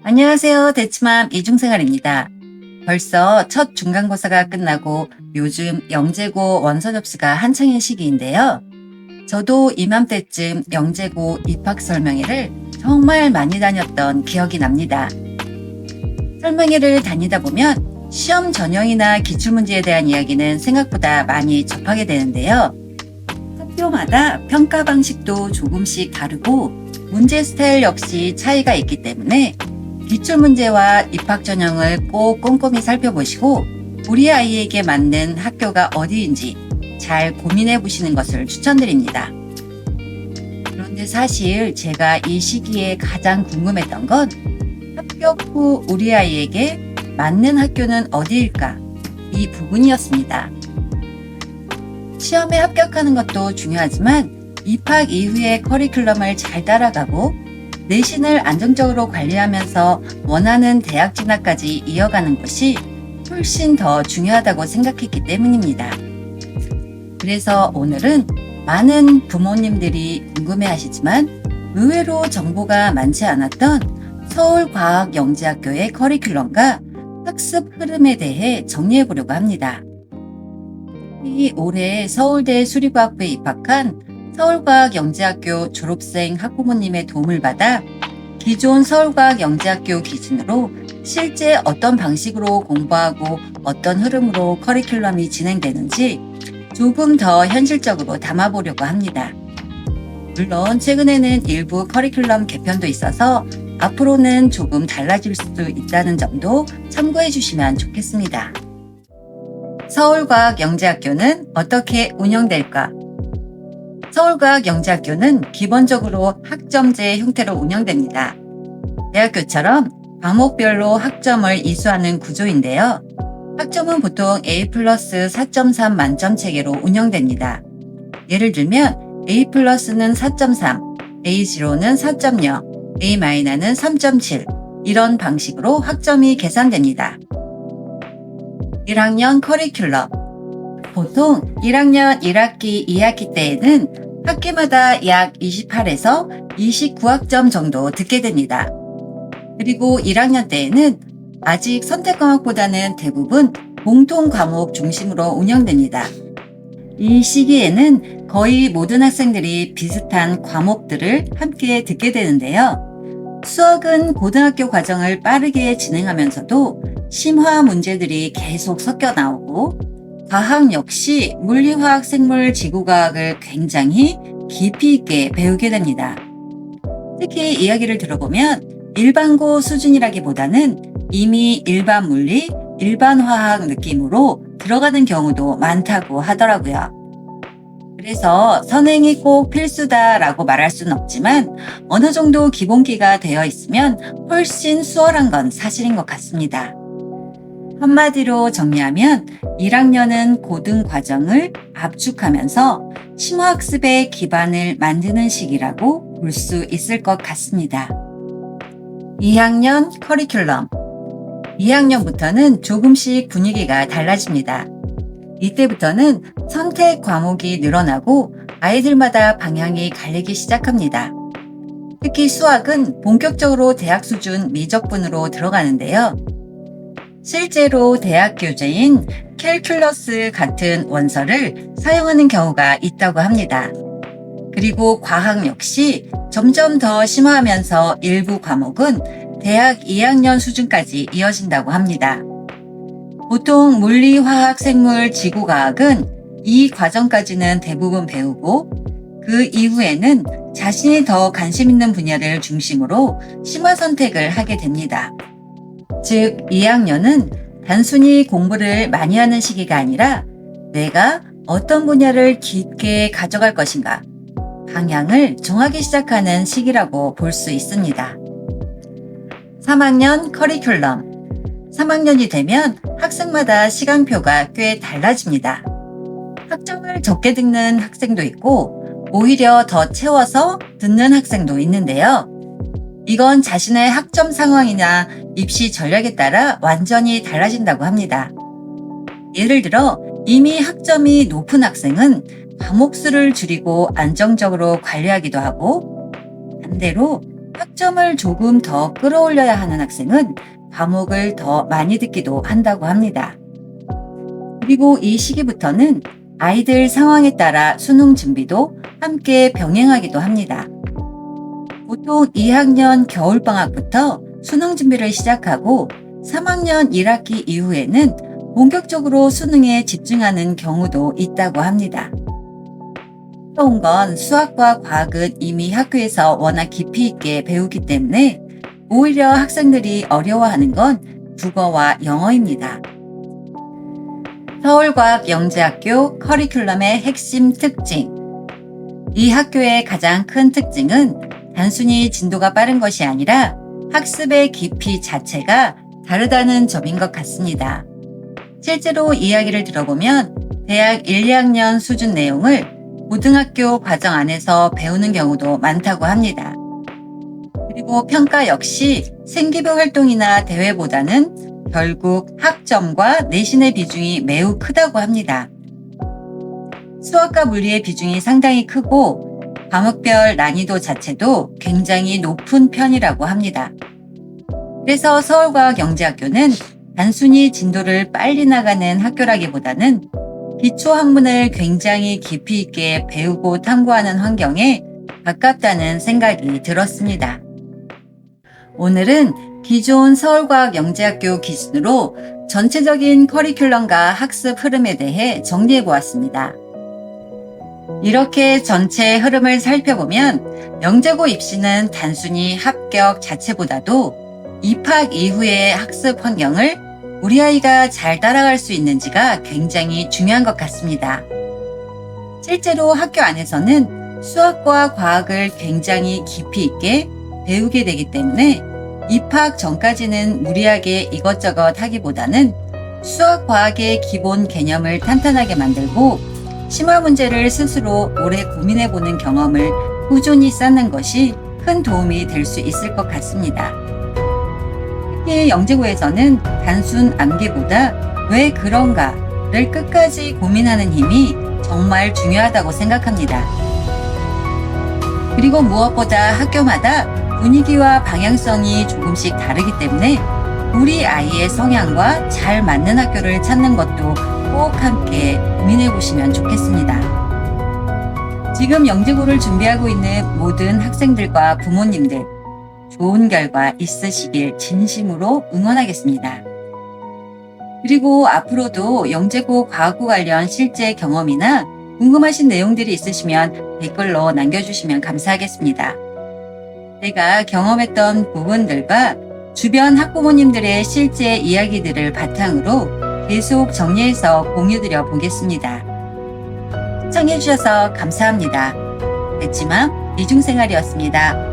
안녕하세요. 대치맘 이중생활입니다. 벌써 첫 중간고사가 끝나고 요즘 영재고 원서 접수가 한창인 시기인데요. 저도 이맘때쯤 영재고 입학 설명회를 정말 많이 다녔던 기억이 납니다. 설명회를 다니다 보면 시험 전형이나 기출문제에 대한 이야기는 생각보다 많이 접하게 되는데요. 학교마다 평가 방식도 조금씩 다르고 문제 스타일 역시 차이가 있기 때문에 기출문제와 입학 전형을 꼭 꼼꼼히 살펴보시고 우리 아이에게 맞는 학교가 어디인지 잘 고민해 보시는 것을 추천드립니다. 그런데 사실 제가 이 시기에 가장 궁금했던 건 합격 후 우리 아이에게 맞는 학교는 어디일까? 이 부분이었습니다. 시험에 합격하는 것도 중요하지만 입학 이후의 커리큘럼을 잘 따라가고 내신을 안정적으로 관리하면서 원하는 대학 진학까지 이어가는 것이 훨씬 더 중요하다고 생각했기 때문입니다. 그래서 오늘은 많은 부모님들이 궁금해하시지만 의외로 정보가 많지 않았던 서울과학영재학교의 커리큘럼과 학습 흐름에 대해 정리해 보려고 합니다. 올해 서울대 수리과학부에 입학한 서울과학영재학교 졸업생 학부모님의 도움을 받아 기존 서울과학영재학교 기준으로 실제 어떤 방식으로 공부하고 어떤 흐름으로 커리큘럼이 진행되는지 조금 더 현실적으로 담아보려고 합니다. 물론 최근에는 일부 커리큘럼 개편도 있어서 앞으로는 조금 달라질 수도 있다는 점도 참고해 주시면 좋겠습니다. 서울과학영재학교는 어떻게 운영될까? 서울과학영재학교는 기본적으로 학점제 형태로 운영됩니다. 대학교처럼 과목별로 학점을 이수하는 구조인데요. 학점은 보통 A 플러스 4.3 만점 체계로 운영됩니다. 예를 들면 A 플러스는 4.3, A0는 4.0, A 마이너는 3.7 이런 방식으로 학점이 계산됩니다. 1학년 커리큘럼 보통 1학년 1학기, 2학기 때에는 학기마다 약 28에서 29학점 정도 듣게 됩니다. 그리고 1학년 때에는 아직 선택과목보다는 대부분 공통과목 중심으로 운영됩니다. 이 시기에는 거의 모든 학생들이 비슷한 과목들을 함께 듣게 되는데요. 수학은 고등학교 과정을 빠르게 진행하면서도 심화 문제들이 계속 섞여 나오고 과학 역시 물리, 화학, 생물, 지구과학을 굉장히 깊이 있게 배우게 됩니다. 특히 이야기를 들어보면 일반고 수준이라기보다는 이미 일반 물리, 일반 화학 느낌으로 들어가는 경우도 많다고 하더라고요. 그래서 선행이 꼭 필수다라고 말할 수는 없지만 어느 정도 기본기가 되어 있으면 훨씬 수월한 건 사실인 것 같습니다. 한마디로 정리하면 1학년은 고등 과정을 압축하면서 심화학습의 기반을 만드는 시기라고 볼 수 있을 것 같습니다. 2학년 커리큘럼 2학년부터는 조금씩 분위기가 달라집니다. 이때부터는 선택 과목이 늘어나고 아이들마다 방향이 갈리기 시작합니다. 특히 수학은 본격적으로 대학 수준 미적분으로 들어가는데요. 실제로 대학 교재인 캘큘러스 같은 원서를 사용하는 경우가 있다고 합니다. 그리고 과학 역시 점점 더 심화하면서 일부 과목은 대학 2학년 수준까지 이어진다고 합니다. 보통 물리, 화학, 생물, 지구과학은 이 과정까지는 대부분 배우고 그 이후에는 자신이 더 관심 있는 분야를 중심으로 심화 선택을 하게 됩니다. 즉 2학년은 단순히 공부를 많이 하는 시기가 아니라 내가 어떤 분야를 깊게 가져갈 것인가 방향을 정하기 시작하는 시기라고 볼 수 있습니다. 3학년 커리큘럼 3학년이 되면 학생마다 시간표가 꽤 달라집니다. 학점을 적게 듣는 학생도 있고 오히려 더 채워서 듣는 학생도 있는데요. 이건 자신의 학점 상황이나 입시 전략에 따라 완전히 달라진다고 합니다. 예를 들어 이미 학점이 높은 학생은 과목 수를 줄이고 안정적으로 관리하기도 하고 반대로 학점을 조금 더 끌어올려야 하는 학생은 과목을 더 많이 듣기도 한다고 합니다. 그리고 이 시기부터는 아이들 상황에 따라 수능 준비도 함께 병행하기도 합니다. 보통 2학년 겨울방학부터 수능 준비를 시작하고 3학년 1학기 이후에는 본격적으로 수능에 집중하는 경우도 있다고 합니다. 어려운 건 수학과 과학은 이미 학교에서 워낙 깊이 있게 배우기 때문에 오히려 학생들이 어려워하는 건 국어와 영어입니다. 서울과학영재학교 커리큘럼의 핵심 특징. 이 학교의 가장 큰 특징은 단순히 진도가 빠른 것이 아니라 학습의 깊이 자체가 다르다는 점인 것 같습니다. 실제로 이야기를 들어보면 대학 1, 2학년 수준 내용을 고등학교 과정 안에서 배우는 경우도 많다고 합니다. 그리고 평가 역시 생기부 활동이나 대회보다는 결국 학점과 내신의 비중이 매우 크다고 합니다. 수학과 물리의 비중이 상당히 크고 과목별 난이도 자체도 굉장히 높은 편이라고 합니다. 그래서 서울과학영재학교는 단순히 진도를 빨리 나가는 학교라기보다는 기초학문을 굉장히 깊이 있게 배우고 탐구하는 환경에 가깝다는 생각이 들었습니다. 오늘은 기존 서울과학영재학교 기준으로 전체적인 커리큘럼과 학습 흐름에 대해 정리해 보았습니다. 이렇게 전체 흐름을 살펴보면 영재고 입시는 단순히 합격 자체보다도 입학 이후의 학습 환경을 우리 아이가 잘 따라갈 수 있는지가 굉장히 중요한 것 같습니다. 실제로 학교 안에서는 수학과 과학을 굉장히 깊이 있게 배우게 되기 때문에 입학 전까지는 무리하게 이것저것 하기보다는 수학, 과학의 기본 개념을 탄탄하게 만들고 심화 문제를 스스로 오래 고민해보는 경험을 꾸준히 쌓는 것이 큰 도움이 될 수 있을 것 같습니다. 특히 영재고에서는 단순 암기보다 왜 그런가를 끝까지 고민하는 힘이 정말 중요하다고 생각합니다. 그리고 무엇보다 학교마다 분위기와 방향성이 조금씩 다르기 때문에 우리 아이의 성향과 잘 맞는 학교를 찾는 것도 꼭 함께 고민해 보시면 좋겠습니다. 지금 영재고를 준비하고 있는 모든 학생들과 부모님들, 좋은 결과 있으시길 진심으로 응원하겠습니다. 그리고 앞으로도 영재고 과학고 관련 실제 경험이나 궁금하신 내용들이 있으시면 댓글로 남겨주시면 감사하겠습니다. 제가 경험했던 부분들과 주변 학부모님들의 실제 이야기들을 바탕으로 계속 정리해서 공유드려 보겠습니다. 시청해주셔서 감사합니다. 백지맘 이중생활이었습니다.